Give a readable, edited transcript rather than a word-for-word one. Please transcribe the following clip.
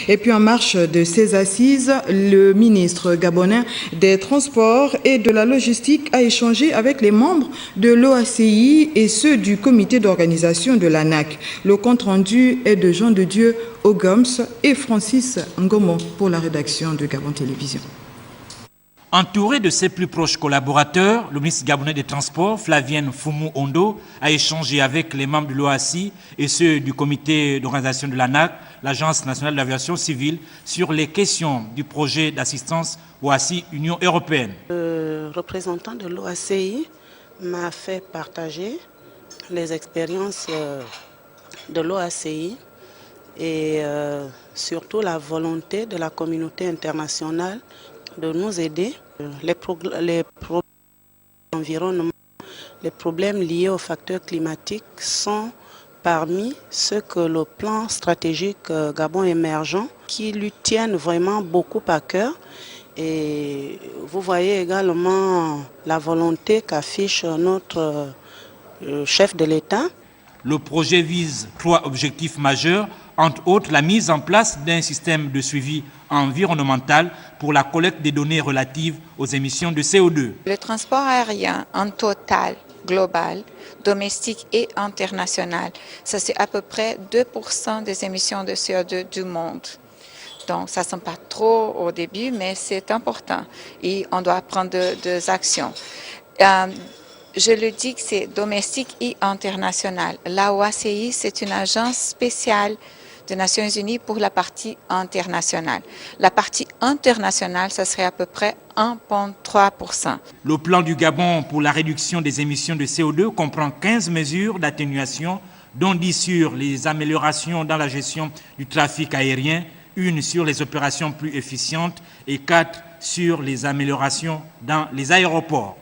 Et puis en marche de ces assises, le ministre gabonais des Transports et de la Logistique a échangé avec les membres de l'OACI et ceux du comité d'organisation de l'ANAC. Le compte-rendu est de Jean de Dieu Ogoms et Francis Ngomo pour la rédaction de Gabon Télévision. Entouré de ses plus proches collaborateurs, le ministre gabonais des Transports, Flavien Foumou Ondo, a échangé avec les membres de l'OACI et ceux du comité d'organisation de l'ANAC, l'Agence nationale de l'aviation civile, sur les questions du projet d'assistance OACI Union européenne. Le représentant de l'OACI m'a fait partager les expériences de l'OACI et surtout la volonté de la communauté internationale de nous aider. Les problèmes d'environnement, les problèmes liés aux facteurs climatiques sont parmi ceux que le plan stratégique Gabon émergent qui lui tiennent vraiment beaucoup à cœur. Et vous voyez également la volonté qu'affiche notre chef de l'État. Le projet vise 3 objectifs majeurs, entre autres la mise en place d'un système de suivi environnemental pour la collecte des données relatives aux émissions de CO2. Le transport aérien en total, global, domestique et international, ça c'est à peu près 2% des émissions de CO2 du monde. Donc ça ne semble pas trop au début, mais c'est important et on doit prendre des actions. Je le dis que c'est domestique et international. La OACI, c'est une agence spéciale des Nations Unies pour la partie internationale. La partie internationale, ça serait à peu près 1,3%. Le plan du Gabon pour la réduction des émissions de CO2 comprend 15 mesures d'atténuation, dont 10 sur les améliorations dans la gestion du trafic aérien, 1 sur les opérations plus efficientes et 4 sur les améliorations dans les aéroports.